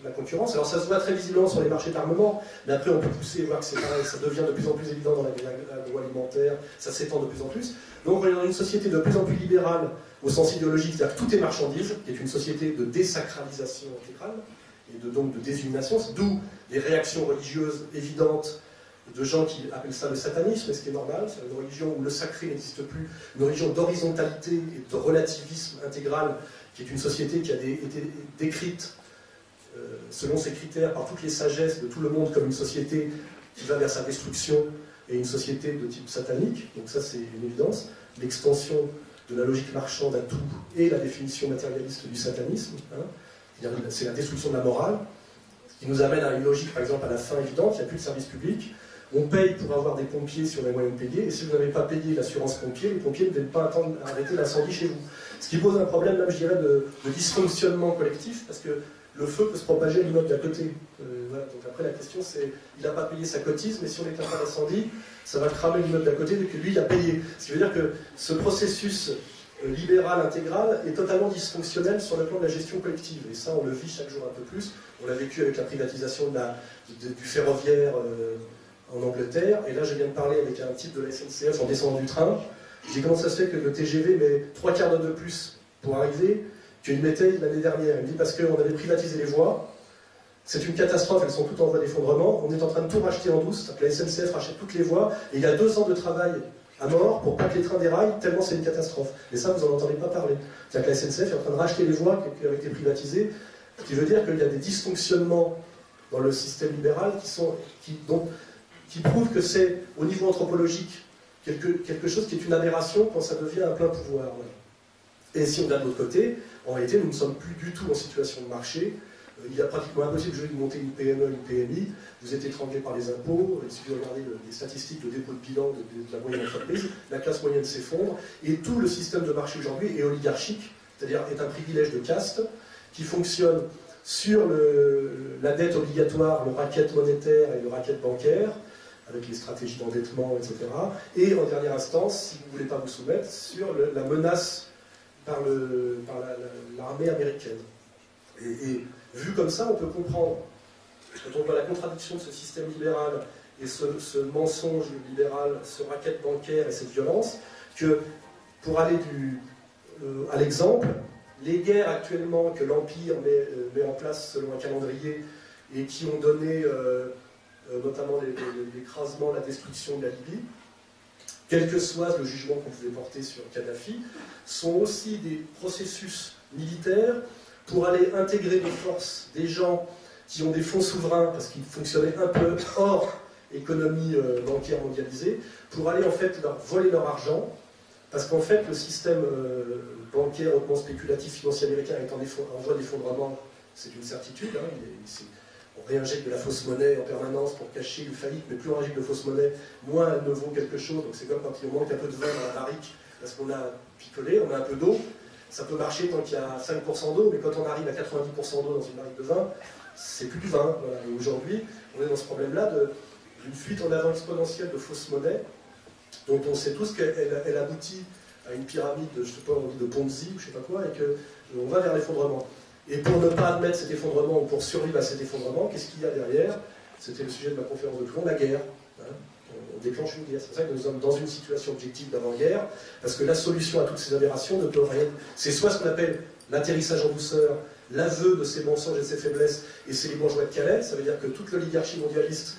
la concurrence. Alors ça se voit très visiblement sur les marchés d'armement, mais après on peut pousser et voir que c'est pareil, ça devient de plus en plus évident dans l'agroalimentaire, ça s'étend de plus en plus. Donc on est dans une société de plus en plus libérale au sens idéologique, c'est-à-dire que tout est marchandise, qui est une société de désacralisation intégrale, et donc de déshumanisation, d'où des réactions religieuses évidentes de gens qui appellent ça le satanisme, ce qui est normal, c'est une religion où le sacré n'existe plus, une religion d'horizontalité et de relativisme intégral, qui est une société qui a été décrite selon ses critères par toutes les sagesses de tout le monde comme une société qui va vers sa destruction et une société de type satanique. Donc ça c'est une évidence, l'extension de la logique marchande à tout et la définition matérialiste du satanisme, hein. C'est la destruction de la morale, ce qui nous amène à une logique par exemple à la fin évidente, il n'y a plus de service public. On paye pour avoir des pompiers si on a moyen de payer, et si vous n'avez pas payé l'assurance pompier, les pompiers ne viennent pas attendre à arrêter l'incendie chez vous. Ce qui pose un problème, même je dirais, de dysfonctionnement collectif, parce que le feu peut se propager à l'immeuble d'à côté. Voilà. Donc après la question c'est, il n'a pas payé sa cotise, mais si on n'éteint pas l'incendie, ça va cramer l'immeuble d'à côté, donc lui il a payé. Ce qui veut dire que ce processus libéral intégral est totalement dysfonctionnel sur le plan de la gestion collective. Et ça on le vit chaque jour un peu plus. On l'a vécu avec la privatisation du ferroviaire en Angleterre, et là je viens de parler avec un type de la SNCF en descendant du train. Je dis comment ça se fait que le TGV met 3 quarts d'heure de plus pour arriver qu'il mettait l'année dernière. Il me dit parce qu'on avait privatisé les voies, c'est une catastrophe, elles sont toutes en voie d'effondrement, on est en train de tout racheter en douce, la SNCF rachète toutes les voies, et il y a 2 ans de travail à mort pour pas que les trains déraillent, tellement c'est une catastrophe. Mais ça, vous n'en entendez pas parler. C'est-à-dire que la SNCF est en train de racheter les voies qui avaient été privatisées, ce qui veut dire qu'il y a des dysfonctionnements dans le système libéral qui prouvent que c'est, au niveau anthropologique, quelque chose qui est une aberration quand ça devient un plein pouvoir. Et si on regarde de l'autre côté, en réalité, nous ne sommes plus du tout en situation de marché. Il est pratiquement impossible de monter une PME, une PMI. Vous êtes étranglé par les impôts. Il suffit de regarder les statistiques de dépôt de bilan de la moyenne entreprise. La classe moyenne s'effondre. Et tout le système de marché aujourd'hui est oligarchique, c'est-à-dire est un privilège de caste qui fonctionne sur la dette obligatoire, le racket monétaire et le racket bancaire, avec les stratégies d'endettement, etc. Et en dernière instance, si vous ne voulez pas vous soumettre, sur la menace par l'armée américaine. Et vu comme ça, on peut comprendre, quand on voit la contradiction de ce système libéral et ce mensonge libéral, ce racket bancaire et cette violence, que pour aller à l'exemple, les guerres actuellement que l'Empire met en place selon un calendrier et qui ont donné notamment l'écrasement, la destruction de la Libye, quel que soit le jugement qu'on pouvait porter sur Kadhafi, sont aussi des processus militaires pour aller intégrer de force des gens qui ont des fonds souverains, parce qu'ils fonctionnaient un peu hors économie bancaire mondialisée, pour aller en fait leur voler leur argent, parce qu'en fait le système bancaire hautement spéculatif financier américain est en voie d'effondrement, c'est une certitude, hein, on réinjecte de la fausse monnaie en permanence pour cacher une faillite, mais plus on injecte de fausse monnaie, moins elle ne vaut quelque chose. Donc c'est comme quand il manque un peu de vin dans la barrique, parce qu'on a picolé, on a un peu d'eau. Ça peut marcher tant qu'il y a 5% d'eau, mais quand on arrive à 90% d'eau dans une barrique de vin, c'est plus du vin. Voilà. Et aujourd'hui, on est dans ce problème-là d'une fuite en avant exponentielle de fausse monnaie, dont on sait tous qu'elle aboutit à une pyramide, je sais pas, on dit de Ponzi, ou je sais pas quoi, et qu'on va vers l'effondrement. Et pour ne pas admettre cet effondrement, ou pour survivre à cet effondrement, qu'est-ce qu'il y a derrière? C'était le sujet de ma conférence de Toulon, la guerre. Hein, on déclenche une guerre. C'est pour ça que nous sommes dans une situation objective d'avant-guerre, parce que la solution à toutes ces aberrations ne peut rien. C'est soit ce qu'on appelle l'atterrissage en douceur, l'aveu de ses mensonges et de ses faiblesses, et c'est les bourgeois de Calais. Ça veut dire que toute l'oligarchie mondialiste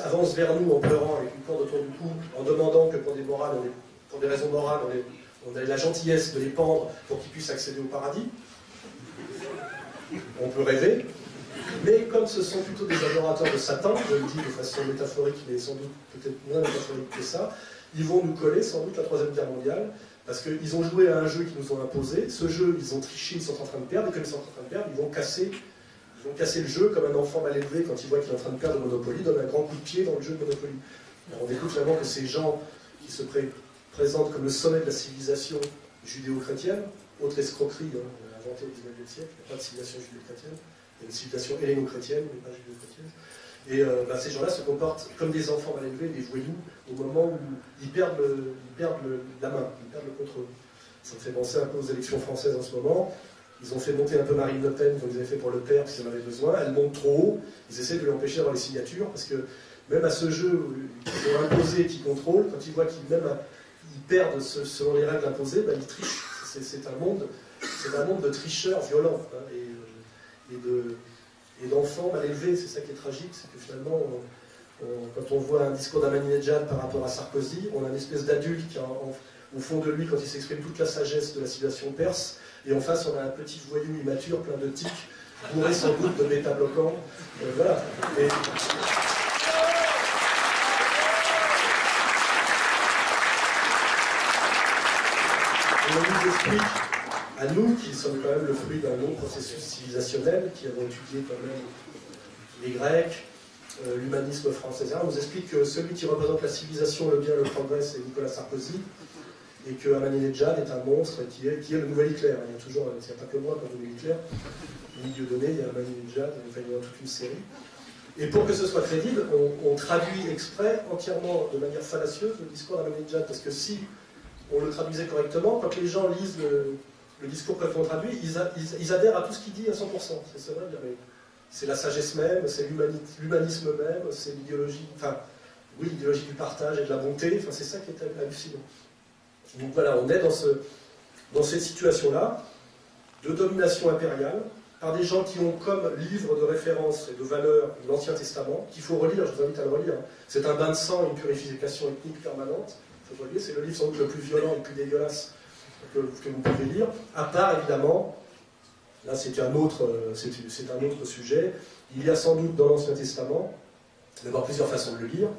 avance vers nous en pleurant avec une corde autour du cou, en demandant que pour des raisons morales, on a la gentillesse de les pendre pour qu'ils puissent accéder au paradis. On peut rêver, mais comme ce sont plutôt des adorateurs de Satan, je le dis de façon métaphorique, mais sans doute peut-être moins métaphorique que ça, ils vont nous coller sans doute la Troisième Guerre mondiale, parce qu'ils ont joué à un jeu qu'ils nous ont imposé. Ce jeu, ils ont triché, ils sont en train de perdre, et comme ils sont en train de perdre, ils vont casser le jeu comme un enfant mal élevé quand il voit qu'il est en train de perdre au Monopoly, donne un grand coup de pied dans le jeu de Monopoly. Alors on découvre finalement que ces gens qui se présentent comme le sommet de la civilisation judéo-chrétienne, autre escroquerie, inventée au XIXe siècle, il n'y a pas de civilisation judéo-chrétienne, il y a une civilisation helléno-chrétienne, mais pas judéo-chrétienne. Et ces gens-là se comportent comme des enfants mal élevés, des voyous, au moment où ils perdent la main, ils perdent le contrôle. Ça me fait penser un peu aux élections françaises en ce moment. Ils ont fait monter un peu Marine Le Pen, comme ils avaient fait pour Le Père, parce qu'ils en avaient besoin. Elle monte trop haut, ils essaient de lui empêcher d'avoir les signatures, parce que même à ce jeu qu'ils ont imposé et qu'ils contrôlent, quand ils voient qu'ils perdent selon les règles imposées, ben, ils trichent. C'est un monde de tricheurs violents, hein, et d'enfants mal élevés. C'est ça qui est tragique, c'est que finalement, quand on voit un discours d'Ahmadinejad par rapport à Sarkozy, on a une espèce d'adulte qui a au fond de lui, quand il s'exprime, toute la sagesse de la civilisation perse, et en face on a un petit voyou immature, plein de tics, bourré sans doute de bêta-bloquants. Voilà. Et on nous explique, à nous, qui sommes quand même le fruit d'un long processus civilisationnel, qui avons étudié quand même les Grecs, l'humanisme français, on nous explique que celui qui représente la civilisation, le bien, le progrès, c'est Nicolas Sarkozy, et que Ahmadinejad est un monstre qui est le nouvel Hitler. Il n'y a pas que moi quand on dit Hitler. Au milieu donné, il y a Ahmadinejad, enfin, il y a toute une série. Et pour que ce soit crédible, on traduit exprès, entièrement, de manière fallacieuse, le discours d'Ahmadinejad, parce que si on le traduisait correctement, quand les gens lisent le discours qu'on traduit, ils adhèrent à tout ce qu'il dit à 100%. C'est vrai, c'est la sagesse même, c'est l'humanisme même, c'est l'idéologie, enfin, oui, l'idéologie du partage et de la bonté, enfin, c'est ça qui est hallucinant. Donc voilà, on est dans cette situation-là de domination impériale par des gens qui ont comme livre de référence et de valeur l'Ancien Testament, qu'il faut relire, je vous invite à le relire. C'est un bain de sang et une purification ethnique permanente. C'est le livre sans doute le plus violent et le plus dégueulasse que vous pouvez lire, à part évidemment, là c'est un autre sujet, il y a sans doute dans l'Ancien Testament, d'abord plusieurs façons de le lire,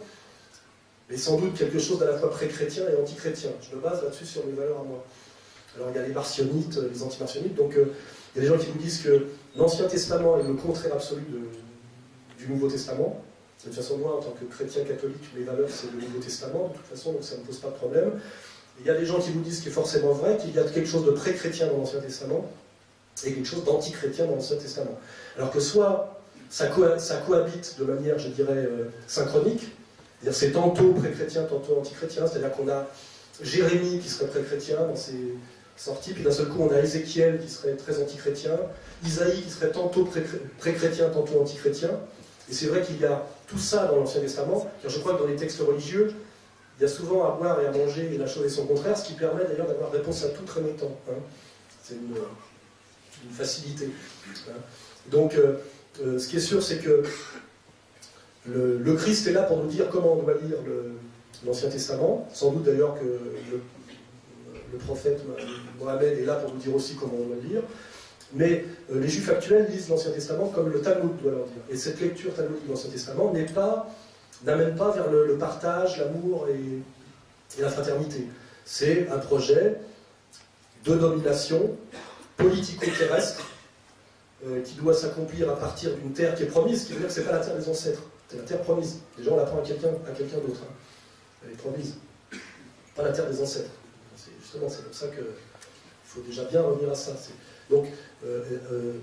mais sans doute quelque chose d'à la fois pré-chrétien et anti-chrétien. Je me base là-dessus sur mes valeurs à moi. Alors il y a les marcionites, les anti-marcionites, donc il y a des gens qui vous disent que l'Ancien Testament est le contraire absolu du Nouveau Testament. De toute façon, moi, en tant que chrétien catholique, mes valeurs, c'est le Nouveau Testament, de toute façon, donc ça ne me pose pas de problème. Et il y a des gens qui vous disent, ce qui est forcément vrai, qu'il y a quelque chose de pré-chrétien dans l'Ancien Testament et quelque chose d'anti-chrétien dans l'Ancien Testament. Alors que soit ça cohabite de manière, je dirais, synchronique, c'est-à-dire c'est tantôt pré-chrétien, tantôt anti-chrétien, c'est-à-dire qu'on a Jérémie qui serait pré-chrétien dans ses sorties, puis d'un seul coup on a Ézéchiel qui serait très anti-chrétien, Isaïe qui serait tantôt pré-chrétien, tantôt anti-chrétien, Et c'est vrai qu'il y a tout ça dans l'Ancien Testament, car je crois que dans les textes religieux, il y a souvent à boire et à manger et la chose et son contraire, ce qui permet d'ailleurs d'avoir réponse à tout très longtemps. Hein. C'est une facilité. Hein. Donc, ce qui est sûr, c'est que le Christ est là pour nous dire comment on doit lire l'Ancien Testament. Sans doute d'ailleurs que le prophète Mohammed est là pour nous dire aussi comment on doit lire. Mais les Juifs actuels lisent l'Ancien Testament comme le Talmud doit leur dire. Et cette lecture talmudique de l'Ancien Testament n'amène pas vers le partage, l'amour et la fraternité. C'est un projet de domination politico-terrestre qui doit s'accomplir à partir d'une terre qui est promise, ce qui veut dire que ce n'est pas la terre des ancêtres, c'est la terre promise. Déjà, on l'apprend à quelqu'un d'autre. Hein. Elle est promise. Pas la terre des ancêtres. Justement, c'est pour ça qu'il faut déjà bien revenir à ça. Donc,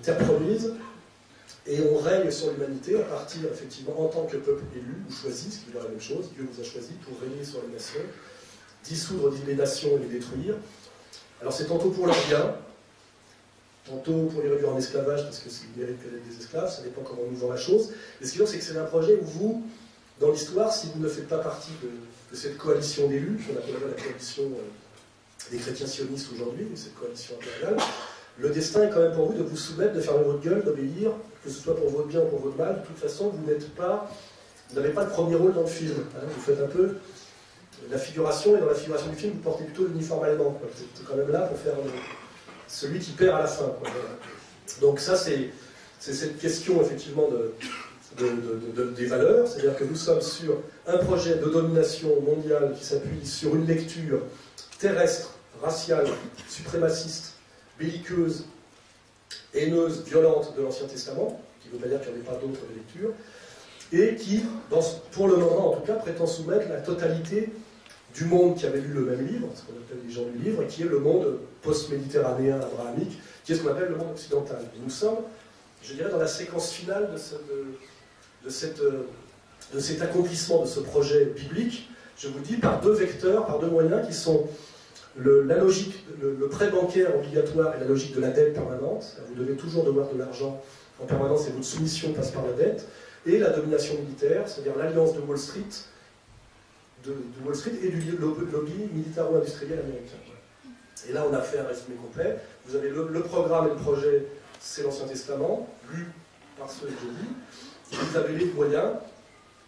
terre promise, et on règne sur l'humanité à partir, effectivement, en tant que peuple élu, ou choisi, ce qui veut dire la même chose, Dieu vous a choisi pour régner sur les nations, dissoudre les nations et les détruire. Alors c'est tantôt pour leur bien, tantôt pour les réduire en esclavage, parce que c'est mérite que d'être des esclaves, ça dépend comment on nous vend la chose. Mais ce qui est sûr, c'est que c'est un projet où vous, dans l'histoire, si vous ne faites pas partie de cette coalition d'élus, qu'on appellerait la coalition des chrétiens sionistes aujourd'hui, cette coalition impériale, le destin est quand même pour vous de vous soumettre, de fermer votre gueule, d'obéir, que ce soit pour votre bien ou pour votre mal. De toute façon, vous n'avez pas le premier rôle dans le film. Hein. Vous faites un peu la figuration, et dans la figuration du film, vous portez plutôt l'uniforme allemand. Vous êtes quand même là pour faire celui qui perd à la fin. Quoi. Donc ça, c'est cette question, effectivement, des valeurs. C'est-à-dire que nous sommes sur un projet de domination mondiale qui s'appuie sur une lecture terrestre, raciale, suprémaciste, belliqueuse, haineuse, violente de l'Ancien Testament, qui ne veut pas dire qu'il n'y en ait pas d'autres de lecture, et qui, pour le moment en tout cas, prétend soumettre la totalité du monde qui avait lu le même livre, ce qu'on appelle les gens du livre, et qui est le monde post-méditerranéen, abrahamique, qui est ce qu'on appelle le monde occidental. Et nous sommes, je dirais, dans la séquence finale de cet accomplissement de ce projet biblique, je vous dis, par deux vecteurs, par deux moyens qui sont la logique, le prêt bancaire obligatoire et la logique de la dette permanente. Vous devez toujours devoir de l'argent en permanence et votre soumission passe par la dette. Et la domination militaire, c'est-à-dire l'alliance de Wall Street et du lobby militaro-industriel américain. Et là, on a fait un résumé complet. Vous avez le programme et le projet, c'est l'Ancien Testament, lu par ceux que je dis. Vous avez les moyens.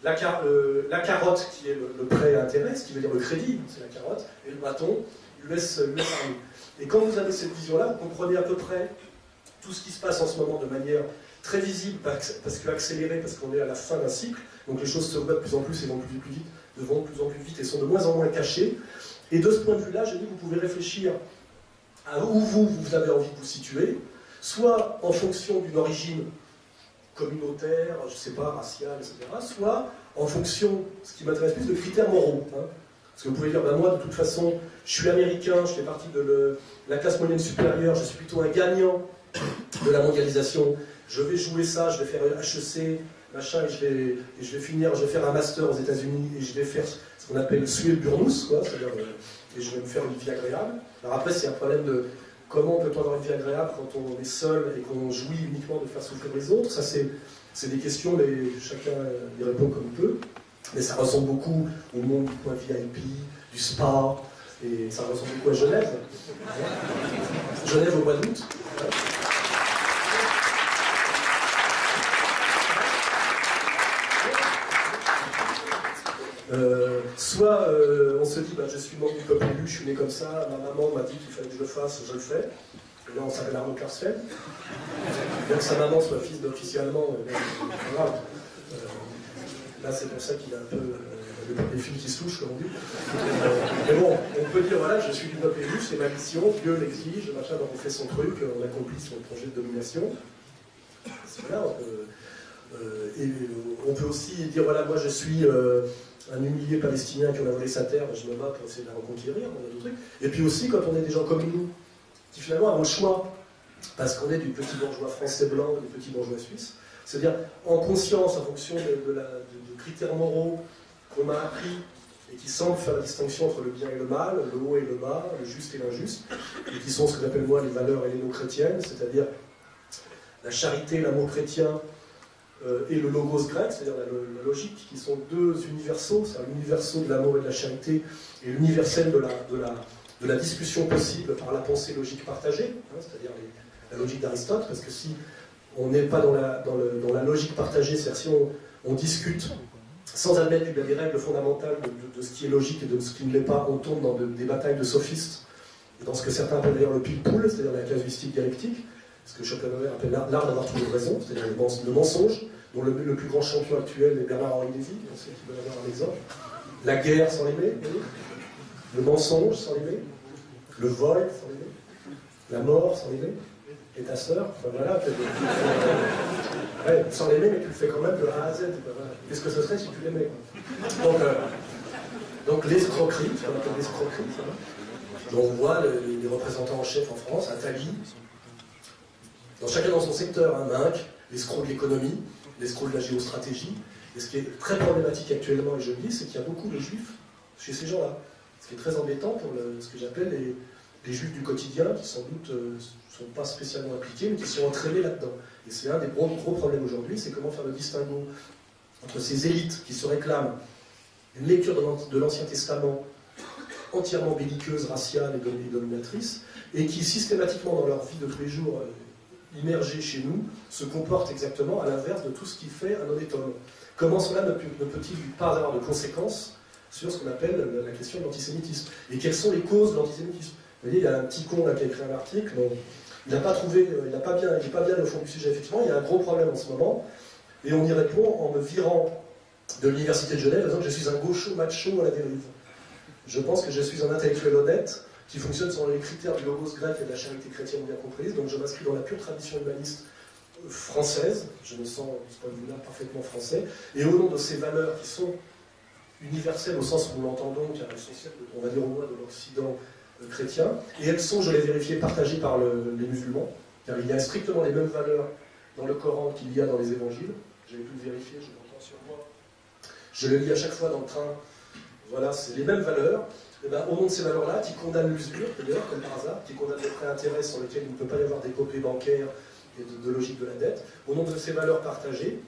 La carotte, qui est le prêt à intérêt, ce qui veut dire le crédit, c'est la carotte, et le bâton, US Army. Et quand vous avez cette vision-là, vous comprenez à peu près tout ce qui se passe en ce moment de manière très visible, parce que accélérée, parce qu'on est à la fin d'un cycle, donc les choses se voient de plus en plus et vont de plus en plus vite et sont de moins en moins cachées. Et de ce point de vue-là, je dis, vous pouvez réfléchir à où vous avez envie de vous situer, soit en fonction d'une origine communautaire, je ne sais pas, raciale, etc., soit en fonction, ce qui m'intéresse plus, de critères moraux. Hein. Parce que vous pouvez dire, ben moi, de toute façon, je suis américain, je fais partie de la classe moyenne supérieure, je suis plutôt un gagnant de la mondialisation, je vais jouer ça, je vais faire HEC, machin, et je vais finir, je vais faire un master aux États-Unis, et je vais faire ce qu'on appelle suer le burnous, quoi, c'est-à-dire, et je vais me faire une vie agréable. Alors après, c'est un problème de comment peut-on avoir une vie agréable quand on est seul et qu'on jouit uniquement de faire souffrir les autres. Ça, c'est des questions, mais chacun y répond comme il peut. Mais ça ressemble beaucoup au monde du coin VIP, du spa, et ça ressemble beaucoup à Genève. Genève au mois d'août. Soit on se dit, bah, je suis membre du peuple élu, je suis né comme ça, ma maman m'a dit qu'il fallait que je le fasse, je le fais. Et là, on s'appelle Arnaud Klarsfeld. Bien que sa maman soit fils d'officier allemand, grave. Là, c'est pour ça qu'il a un peu les filles qui se touchent, comme on dit. Mais bon, on peut dire, voilà, je suis du peuple élu, c'est ma mission, Dieu l'exige, machin, donc on fait son truc, on accomplit son projet de domination. Voilà, et on peut aussi dire, voilà, moi je suis un humilié palestinien qui en a volé sa terre, je me bats pour essayer de la reconquérir, on a d'autres trucs. Et puis aussi, quand on est des gens comme nous, qui finalement avons le choix, parce qu'on est du petit bourgeois français blanc, du petit bourgeois suisse, c'est-à-dire en conscience, en fonction de critères moraux qu'on m'a appris, et qui semblent faire la distinction entre le bien et le mal, le haut et le bas, le juste et l'injuste, et qui sont ce que j'appelle moi les valeurs helléno-chrétiennes, c'est-à-dire la charité, l'amour chrétien, et le logos grec, c'est-à-dire la logique, qui sont deux universaux, c'est-à-dire l'universaux de l'amour et de la charité, et l'universel de la discussion possible par la pensée logique partagée, hein, c'est-à-dire la logique d'Aristote, parce que si on n'est pas dans la logique partagée, c'est-à-dire si on discute sans admettre qu'il y a des règles fondamentales de ce qui est logique et de ce qui ne l'est pas, on tombe dans des batailles de sophistes, et dans ce que certains appellent d'ailleurs le pile-poule, c'est-à-dire la casuistique dialectique, ce que Schopenhauer appelle l'art d'avoir toujours raison, c'est-à-dire le mensonge, dont le plus grand champion actuel est Bernard-Henri Lévy, pour ceux qui veulent avoir un exemple. La guerre sans l'aimer, le mensonge sans l'aimer, le vol sans l'aimer, la mort sans l'aimer, et ta sœur, enfin voilà, ouais, sans l'aimer, mais tu le fais quand même de A à Z. Voilà. Qu'est-ce que ce serait si tu l'aimais? Donc l'escroquerie, ce qu'on appelle l'escroquerie, dont on voit les représentants en chef en France, Attali, chacun dans son secteur, hein, Minc, l'escroc de l'économie, l'escroc de la géostratégie. Et ce qui est très problématique actuellement, et je le dis, c'est qu'il y a beaucoup de juifs chez ces gens-là. Ce qui est très embêtant pour ce que j'appelle les juifs du quotidien, qui sans doute ne sont pas spécialement impliqués, mais qui sont entraînés là-dedans. Et c'est un des gros problèmes aujourd'hui, c'est comment faire le distinguo entre ces élites qui se réclament une lecture de l'Ancien Testament entièrement belliqueuse, raciale et dominatrice, et qui systématiquement dans leur vie de tous les jours immergés chez nous, se comportent exactement à l'inverse de tout ce qui fait un honnête homme. Comment cela ne peut-il pas avoir de conséquences sur ce qu'on appelle la question de l'antisémitisme? Et quelles sont les causes de l'antisémitisme? Vous voyez, il y a un petit con là qui a écrit un article, il n'a pas trouvé, il n'est pas bien au fond du sujet, effectivement, il y a un gros problème en ce moment, et on y répond en me virant de l'université de Genève, en disant que je suis un gaucho macho à la dérive. Je pense que je suis un intellectuel honnête, qui fonctionne selon les critères du logos grec et de la charité chrétienne bien comprise, donc je m'inscris dans la pure tradition humaniste française, je me sens, de ce point de vue-là, parfaitement français, et au nom de ces valeurs qui sont universelles au sens où nous l'entendons, car elles sont celles, on va dire au moins de l'Occident chrétien, et elles sont, je l'ai vérifié, partagées par les musulmans, car il y a strictement les mêmes valeurs dans le Coran qu'il y a dans les évangiles, j'ai pu le vérifier, je l'entends sur moi, je le lis à chaque fois dans le train, voilà, c'est les mêmes valeurs. Et bien, au nom de ces valeurs-là, qui condamnent l'usure, d'ailleurs, comme par hasard, qui condamnent les prêts intérêts sur lesquels il ne peut pas y avoir d'épopée bancaire et de logique de la dette, au nom de ces valeurs partagées,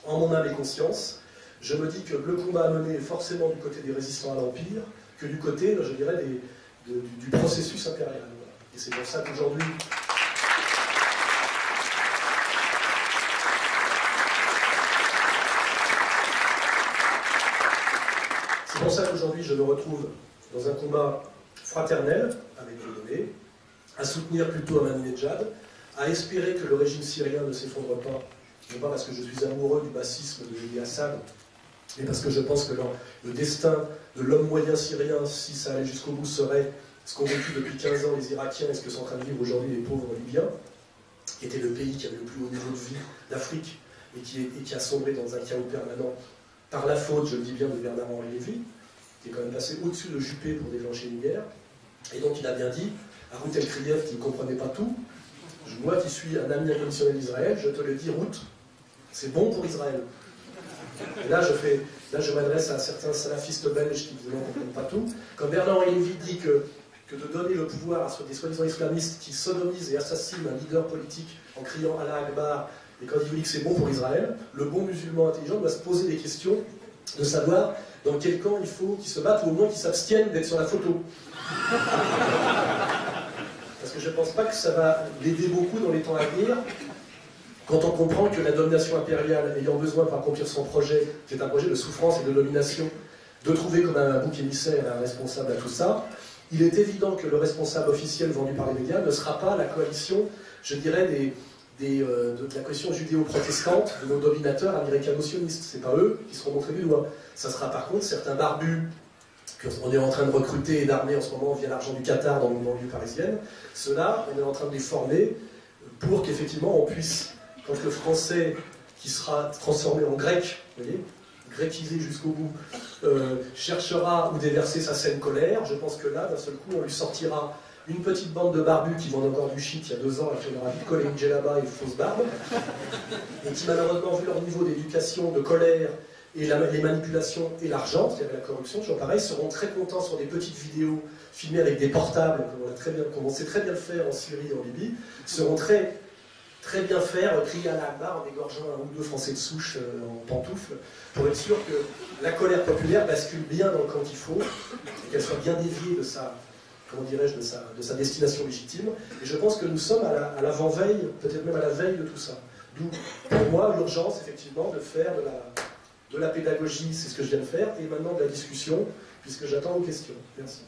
en mon âme et conscience, je me dis que le combat à mener est forcément du côté des résistants à l'Empire, que du côté, je dirais, du processus impérial. Voilà. Et c'est pour ça qu'aujourd'hui... C'est pour ça qu'aujourd'hui, je me retrouve dans un combat fraternel avec le donné, à soutenir plutôt Ahmadinejad, à espérer que le régime syrien ne s'effondre pas, non pas parce que je suis amoureux du bassisme de Assad, mais parce que je pense que le destin de l'homme moyen syrien, si ça allait jusqu'au bout, serait ce qu'ont vécu depuis 15 ans les Irakiens et ce que sont en train de vivre aujourd'hui les pauvres Libyens, qui était le pays qui avait le plus haut niveau de vie d'Afrique et qui a sombré dans un chaos permanent par la faute, je le dis bien, de Bernard-Henri Lévy, qui est quand même passé au-dessus de Juppé pour déclencher une guerre. Et donc il a bien dit, à Ruth El-Kriev, qui ne comprenait pas tout, moi qui suis un ami inconditionnel d'Israël, je te le dis, Ruth, c'est bon pour Israël. Et là, je m'adresse à certains salafistes belges qui ne comprennent pas tout. Quand Bernard-Henri Lévy dit que de donner le pouvoir à des soi-disant islamistes qui sodomisent et assassinent un leader politique en criant Allah Akbar, et quand il vous dit que c'est bon pour Israël, le bon musulman intelligent doit se poser des questions de savoir dans quel camp il faut qu'il se batte, ou au moins qu'il s'abstienne d'être sur la photo. Parce que je ne pense pas que ça va l'aider beaucoup dans les temps à venir, quand on comprend que la domination impériale, ayant besoin pour accomplir son projet, qui est un projet de souffrance et de domination, de trouver comme un bouc émissaire un responsable à tout ça, il est évident que le responsable officiel vendu par les médias ne sera pas la coalition, je dirais, de la coalition judéo-protestante de nos dominateurs américano-sionistes. Ce n'est pas eux qui seront montrés du doigt. Ça sera par contre certains barbus qu'on est en train de recruter et d'armer en ce moment via l'argent du Qatar dans les banlieues parisiennes. Ceux-là, on est en train de les former pour qu'effectivement on puisse, quand le français qui sera transformé en grec, vous voyez, gréquisé jusqu'au bout, cherchera où déverser sa saine colère, je pense que là, d'un seul coup, on lui sortira une petite bande de barbus qui vendent encore du shit il y a 2 ans et qui leur a vite collé une djellaba et une fausse barbe, et qui malheureusement, vu leur niveau d'éducation, de colère, et les manipulations et l'argent, c'est-à-dire la corruption, toujours pareil, seront très contents sur des petites vidéos filmées avec des portables, comme on sait très bien le faire en Syrie et en Libye, seront très très bien faire, crier à la barre en égorgeant un ou deux Français de souche en pantoufles, pour être sûr que la colère populaire bascule bien dans le camp qu'il faut, et qu'elle soit bien déviée de sa, comment dirais-je, de sa destination légitime. Et je pense que nous sommes à l'avant-veille, peut-être même à la veille de tout ça. D'où, pour moi, l'urgence, effectivement, de faire de la pédagogie, c'est ce que je viens de faire, et maintenant de la discussion, puisque j'attends vos questions. Merci.